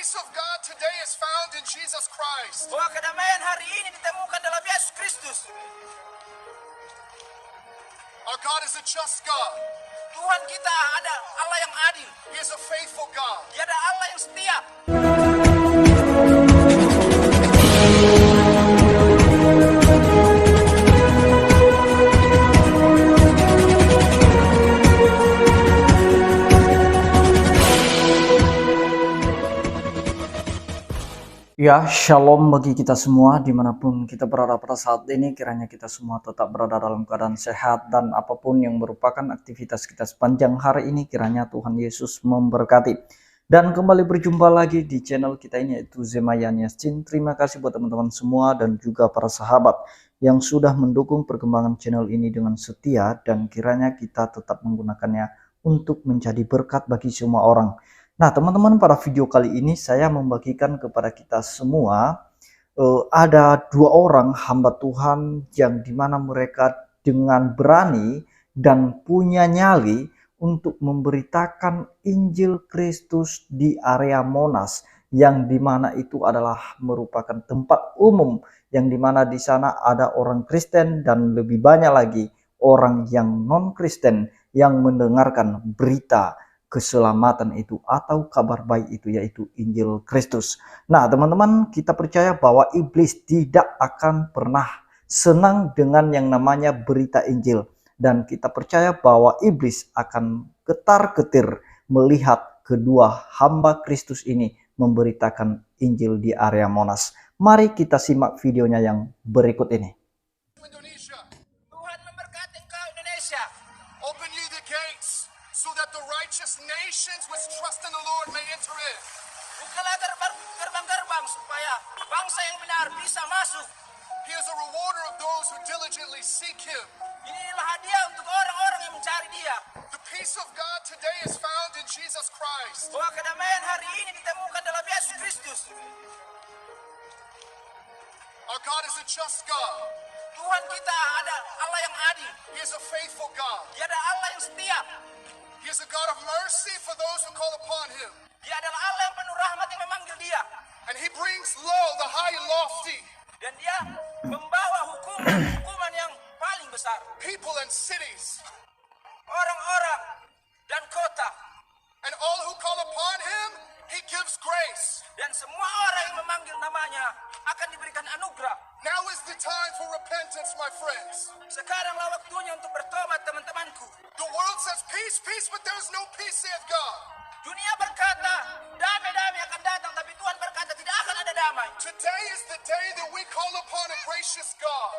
peace of God today is found in Jesus Christ. Bahwa kedamaian hari ini ditemukan dalam Yesus Kristus. Our God is a just God. Tuhan kita ada Allah yang adil. He is a faithful God. Dia ada Allah yang setia. Ya, shalom bagi kita semua dimanapun kita berada pada saat ini. Kiranya kita semua tetap berada dalam keadaan sehat dan apapun yang merupakan aktivitas kita sepanjang hari ini, kiranya Tuhan Yesus memberkati. Dan kembali berjumpa lagi di channel kita ini, yaitu Zemayan Yasin. Terima kasih buat teman-teman semua dan juga para sahabat yang sudah mendukung perkembangan channel ini dengan setia, dan kiranya kita tetap menggunakannya untuk menjadi berkat bagi semua orang. Nah teman-teman, pada video kali ini saya membagikan kepada kita semua ada dua orang hamba Tuhan yang dimana mereka dengan berani dan punya nyali untuk memberitakan Injil Kristus di area Monas, yang dimana itu adalah merupakan tempat umum, yang dimana di sana ada orang Kristen dan lebih banyak lagi orang yang non-Kristen yang mendengarkan berita keselamatan itu atau kabar baik itu, yaitu Injil Kristus. Nah teman-teman, kita percaya bahwa iblis tidak akan pernah senang dengan yang namanya berita Injil, dan kita percaya bahwa iblis akan getar-getir melihat kedua hamba Kristus ini memberitakan Injil di area Monas. Mari kita simak videonya yang berikut ini. Tuhan memberkati engkau Indonesia. Open ye the gates so that the righteous nations which trust in the Lord may enter in. Bukalah gerbang-gerbang supaya bangsa yang benar bisa masuk. He is a rewarder of those who diligently seek him. Inilah hadiah untuk orang-orang yang mencari Dia. The peace of God today is found in Jesus Christ. Bahwa kedamaian hari ini ditemukan dalam Yesus Kristus. Our God is a just God. Tuhan kita ada Allah yang adil. He is a faithful God. Dia ada Allah yang setia. He is a God of mercy for those who call upon him. Dia adalah Allah yang penuh rahmat yang memanggil Dia. And he brings low the high and lofty, Dan Dia membawa hukuman yang paling besar. people and cities, Orang-orang dan kota. and all who call upon him, he gives grace. Dan semua orang yang memanggil namanya akan diberikan anugerah. Now is the time for repentance, my friends. Sekaranglah waktunya untuk bertobat, teman-temanku. The world says peace, peace, but there is no peace, saith God. Dunia berkata, damai-damai akan datang, tapi Tuhan berkata tidak akan ada damai. Today is the day that we call upon a gracious God.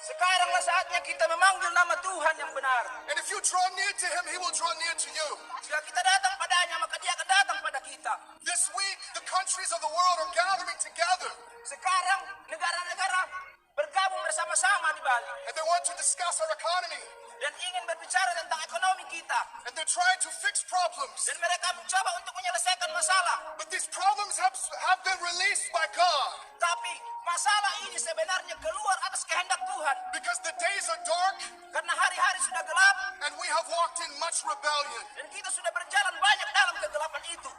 Sekaranglah saatnya kita memanggil nama Tuhan yang benar. And if you draw near to him, he will draw near to you. Jika kita datang padanya, maka Dia akan datang pada kita. This week, the countries of the world are gathering together, Sekarang negara-negara bergabung bersama-sama di Bali and they want to discuss our economy, dan ingin berbicara tentang ekonomi kita. and they're trying to fix problems. Dan mereka mencoba untuk menyelesaikan masalah. But these problems have been released by God, Tapi masalah ini sebenarnya keluar atas kehendak Tuhan. because the days are dark Karena hari-hari sudah gelap and we have walked in much rebellion. dan kita sudah berjalan banyak dalam kegelapan itu.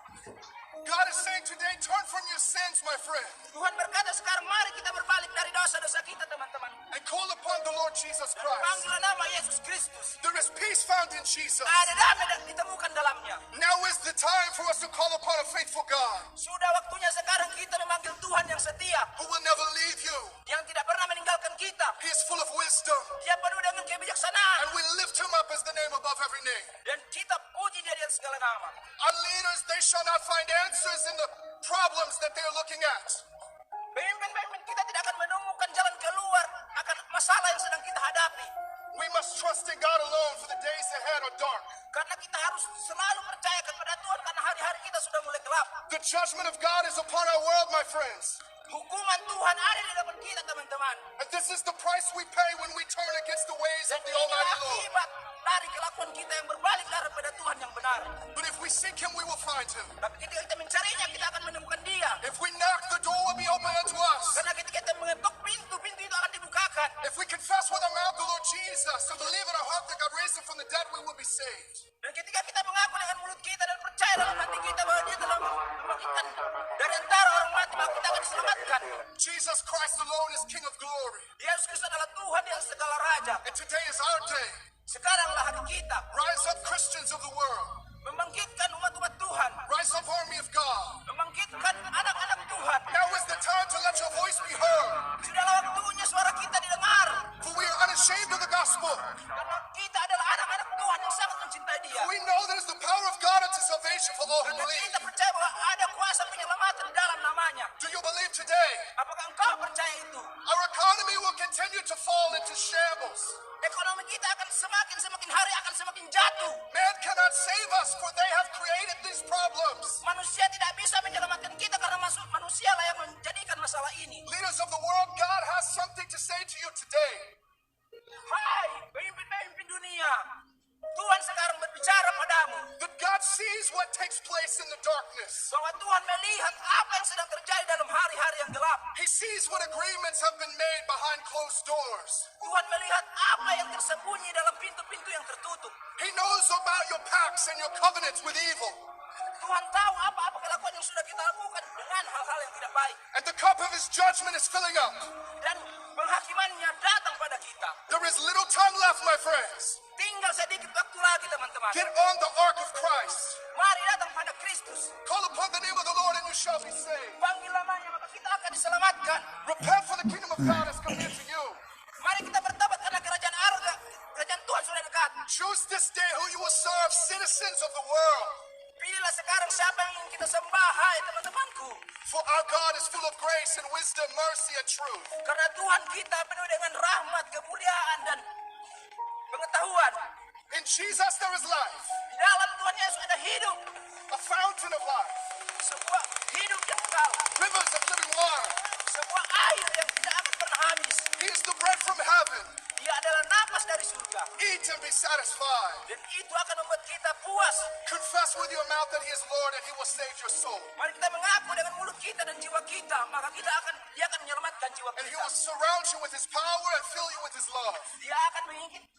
God is saying today, turn from your sins, my friend, Tuhan berkata sekarang mari kita berbalik dari dosa-dosa kita, teman-teman. and call upon the Lord Jesus Christ. Panggillah nama Yesus Kristus. There is peace found in Jesus. Ada damai dan ditemukan dalamnya. Now is the time for us to call upon a faithful God Sudah waktunya sekarang kita memanggil Tuhan yang setia, who will never leave you. yang tidak pernah meninggalkan kita. He is full of wisdom, Dia penuh dengan kebijaksanaan. and we lift him up as the name above every name. Dan kita puji Dia di atas segala nama. Our leaders, they shall not find answers in the problems that they are looking at. Pemimpin-pemimpin kita tidak akan menemukan jalan keluar akan masalah yang sedang kita hadapi. We must trust in God alone, for the days ahead are dark. Karena kita harus selalu percaya kepada Tuhan, karena hari-hari kita sudah mulai gelap. The judgment of God is upon our world, my friends. Hukuman Tuhan ada di depan kita, teman-teman. And this is the price we pay when we turn against the ways Dan of the ini Almighty Lord. akibat dari kelakuan kita yang berbalik daripada Tuhan yang benar. But if we seek him, we will find him. Tapi ketika kita mencarinya, kita akan menemukan Dia. If we knock, the door will be open unto us. Karena ketika kita mengetuk pintu, pintu itu akan dibukakan. If we confess with our mouth the Lord Jesus and believe in our heart that God raised him from the dead, we will be saved. Dan ketika kita mengaku dengan mulut kita dan percaya dalam hati kita bahwa Dia telah membangkitkan Dari antara orang mati maka kita akan diselamatkan. Jesus Christ alone is King of glory. Yesus Kristus adalah Tuhan yang segala raja. And today is our day. Sekaranglah hari kita Rise up, Christians of the world. membangkitkan umat-umat Tuhan, Rise up, army of God. membangkitkan anak-anak Tuhan. Now is the time to let your voice be heard. Sudahlah waktunya suara kita didengar. For we are unashamed of the gospel. Karena kita adalah anak-anak Tuhan yang sangat mencintai Dia. We know there is the power of God unto salvation for all who Karena believe. kita percaya bahwa ada kuasa penyelamatan dalam namanya. Do you believe today? Apakah engkau percaya itu? Our economy will continue to fall into shambles. Ekonomi kita akan semakin hari akan semakin jatuh. Man cannot save us, for they have created these problems. Manusia tidak bisa menyelamatkan kita karena manusia lah yang menjadikan masalah ini. Leaders of the world, God has something to say to you today. Hai, pemimpin dunia. Tuhan sekarang berbicara padamu. That God sees what takes place in the darkness. Bahwa Tuhan melihat apa yang sedang terjadi dalam hari-hari yang gelap. He sees what agreements have been made behind closed doors. Tuhan melihat apa yang tersembunyi dalam pintu-pintu yang tertutup. He knows about your pacts and your covenants with evil. Tuhan tahu apa-apa kelakuan yang sudah kita lakukan dengan hal-hal yang tidak baik. And the cup of his judgment is filling up. Dan penghakimannya datang pada kita. There is little time left, my friends. Tinggal sedikit waktu lagi teman-teman. Get on the ark of Christ. Mari datang pada Kristus. Call upon the name of the Lord and you shall be saved. Panggil namanya maka kita akan diselamatkan. Repent, for the kingdom of God has come near to you. Mari kita bertobat karena kerajaan Allah, kerajaan Tuhan sudah dekat. Choose this day who you will serve, citizens of the world. Pilihlah sekarang siapa yang ingin kita sembah, hai teman-temanku. For our God is full of grace and wisdom, mercy and truth. Karena Tuhan kita penuh dengan rahmat, kemuliaan dan pengetahuan. In Jesus there is life, Di dalam Tuhan Yesus ada hidup, a fountain of life, sebuah hidup yang kekal, rivers of living water. sebuah air yang tidak akan pernah habis. He is the bread from heaven. Dia adalah napas dari surga. Eat and be satisfied. Dan itu akan membuat kita puas. Confess with your mouth that he is Lord and he will save your soul. Mari kita mengaku dengan mulut kita dan jiwa kita, maka dia akan menyelamatkan jiwa And he kita. will surround you with his power and fill you with his love. Dia akan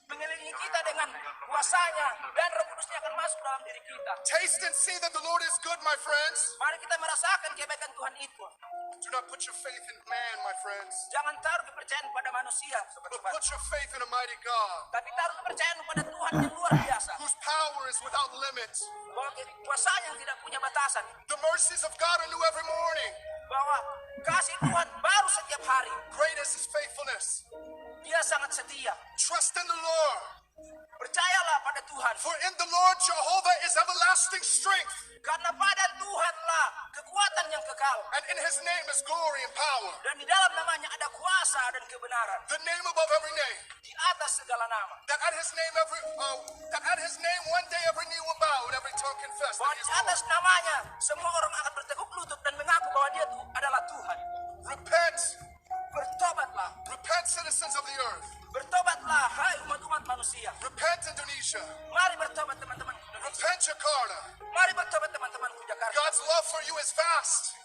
mengelilingi kita dengan kuasanya dan Roh Kudusnya akan masuk dalam diri kita. Taste and see that the Lord is good, my friends. Mari kita merasakan kebaikan Tuhan itu. Do not put your faith in man, my friends, Jangan taruh kepercayaan pada manusia, but sobat-sobat. put your faith in a mighty God, Tapi taruh kepercayaan pada Tuhan yang luar biasa. whose power is without limits. Bahwa kuasanya yang tidak punya batasan. The mercies of God are new every morning. Bahwa kasih Tuhan baru setiap hari. Great is his faithfulness. Dia sangat setia. Trust in the Lord, Percayalah pada Tuhan. for in the Lord Jehovah is everlasting strength, Karena pada Tuhanlah kekuatan yang kekal. and in his name is glory and power. Dan di dalam namanya ada kuasa dan kebenaran. The name above every name. Di atas segala nama. That at his name one day every knee will bow and every tongue confess Bahwa that he di is atas Lord. namanya semua orang akan bertekuk lutut dan mengaku bahwa dia itu adalah Tuhan. Repent, Bertobatlah. repent, citizens of the earth. Bertobatlah, hai umat-umat manusia. Repent, Indonesia. Mari bertobat teman-teman Indonesia. Repent, Jakarta. Mari bertobat teman-temanku Jakarta. God's love for you is vast.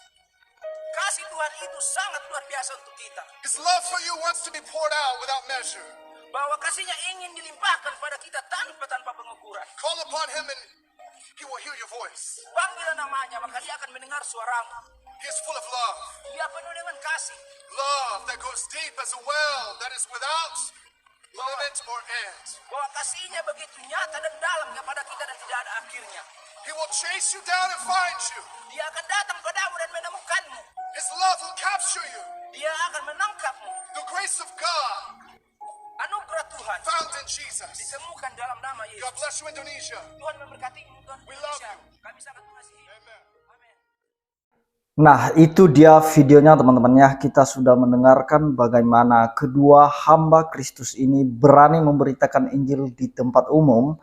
Kasih Tuhan itu sangat luar biasa untuk kita. His love for you wants to be poured out without measure. Bahwa kasihnya ingin dilimpahkan pada kita tanpa pengukuran. Call upon him and he will hear your voice. Panggil namanya, maka dia akan mendengar suaramu. He is full of love. Dia penuh dengan kasih. Love that goes deep as a well that is without limit or end. Bahwa kasihnya begitu nyata dan dalam kepada kita dan tidak ada akhirnya. He will chase you down and find you. Dia akan datang padamu dan menemukanmu. His love will capture you. Dia akan menangkapmu. The grace of God Anugerah Tuhan found in Jesus. ditemukan dalam nama God Yesus. bless you, Indonesia. Tuhan memberkatimu, Tuhan We love Indonesia. you. Kami sangat mengasihi. Amen. Amin. Nah, itu dia videonya teman-teman ya. Kita sudah mendengarkan bagaimana kedua hamba Kristus ini berani memberitakan Injil di tempat umum.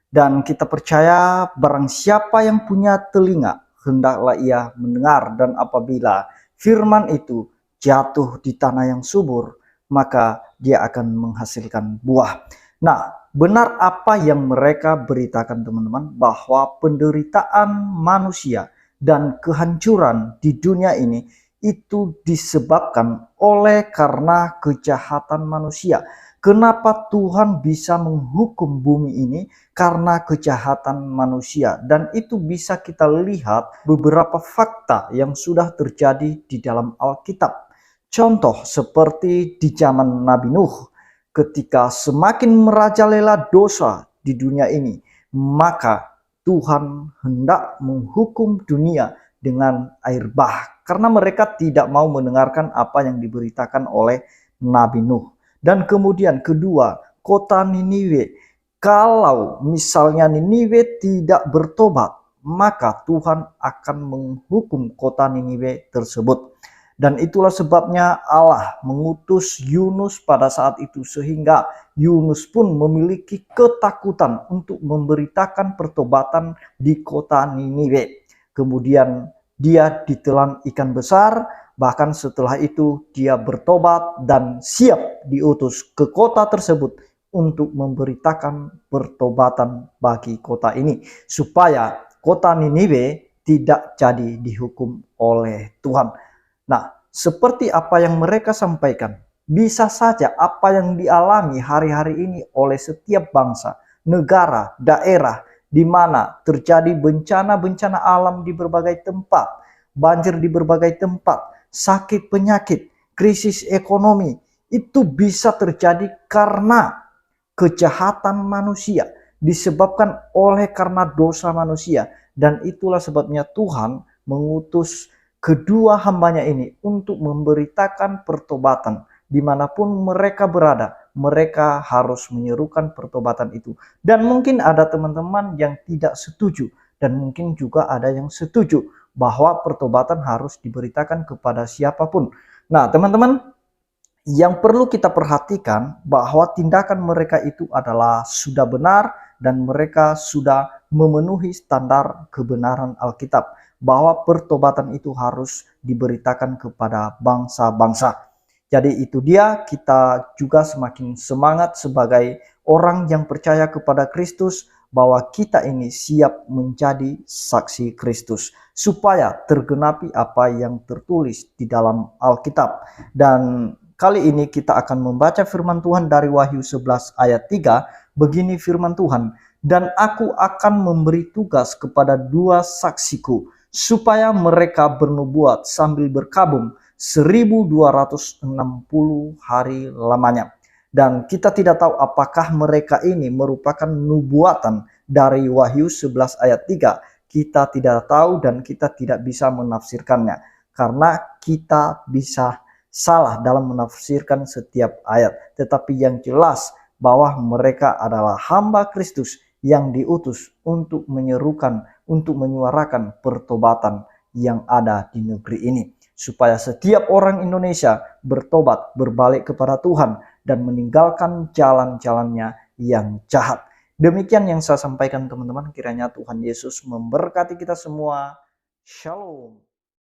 Dan kita percaya barang siapa yang punya telinga, hendaklah ia mendengar. Dan apabila firman itu jatuh di tanah yang subur, maka dia akan menghasilkan buah. Nah, benar apa yang mereka beritakan teman-teman, bahwa penderitaan manusia dan kehancuran di dunia ini itu disebabkan oleh karena kejahatan manusia. Kenapa Tuhan bisa menghukum bumi ini? Karena kejahatan manusia. Dan itu bisa kita lihat beberapa fakta yang sudah terjadi di dalam Alkitab. Contoh seperti di zaman Nabi Nuh, ketika semakin merajalela dosa di dunia ini, maka Tuhan hendak menghukum dunia dengan air bah, karena mereka tidak mau mendengarkan apa yang diberitakan oleh Nabi Nuh. Dan kemudian kedua, kota Niniwe. Kalau misalnya Niniwe tidak bertobat, maka Tuhan akan menghukum kota Niniwe tersebut. Dan itulah sebabnya Allah mengutus Yunus pada saat itu, sehingga Yunus pun memiliki ketakutan untuk memberitakan pertobatan di kota Niniwe. Kemudian dia ditelan ikan besar, bahkan setelah itu dia bertobat dan siap diutus ke kota tersebut untuk memberitakan pertobatan bagi kota ini, supaya kota Niniwe tidak jadi dihukum oleh Tuhan. Nah, seperti apa yang mereka sampaikan, bisa saja apa yang dialami hari-hari ini oleh setiap bangsa, negara, daerah, di mana terjadi bencana-bencana alam di berbagai tempat, banjir di berbagai tempat, sakit penyakit, krisis ekonomi, itu bisa terjadi karena kejahatan manusia, disebabkan oleh karena dosa manusia. Dan itulah sebabnya Tuhan mengutus kedua hambanya ini untuk memberitakan pertobatan. Dimanapun mereka berada, mereka harus menyerukan pertobatan itu. Dan mungkin ada teman-teman yang tidak setuju, dan mungkin juga ada yang setuju bahwa pertobatan harus diberitakan kepada siapapun. Nah, teman-teman, yang perlu kita perhatikan bahwa tindakan mereka itu adalah sudah benar dan mereka sudah memenuhi standar kebenaran Alkitab, bahwa pertobatan itu harus diberitakan kepada bangsa-bangsa. Jadi itu dia, kita juga semakin semangat sebagai orang yang percaya kepada Kristus, bahwa kita ini siap menjadi saksi Kristus, supaya tergenapi apa yang tertulis di dalam Alkitab. Dan kali ini kita akan membaca firman Tuhan dari Wahyu 11 ayat 3. Begini firman Tuhan, dan aku akan memberi tugas kepada dua saksiku, supaya mereka bernubuat sambil berkabung 1260 hari lamanya. Dan kita tidak tahu apakah mereka ini merupakan nubuatan dari Wahyu 11 ayat 3. Kita tidak tahu dan kita tidak bisa menafsirkannya, karena kita bisa salah dalam menafsirkan setiap ayat. Tetapi yang jelas bahwa mereka adalah hamba Kristus yang diutus untuk menyerukan, untuk menyuarakan pertobatan yang ada di negeri ini, supaya setiap orang Indonesia bertobat, berbalik kepada Tuhan, dan meninggalkan jalan-jalannya yang jahat. Demikian yang saya sampaikan, teman-teman. Kiranya Tuhan Yesus memberkati kita semua. Shalom.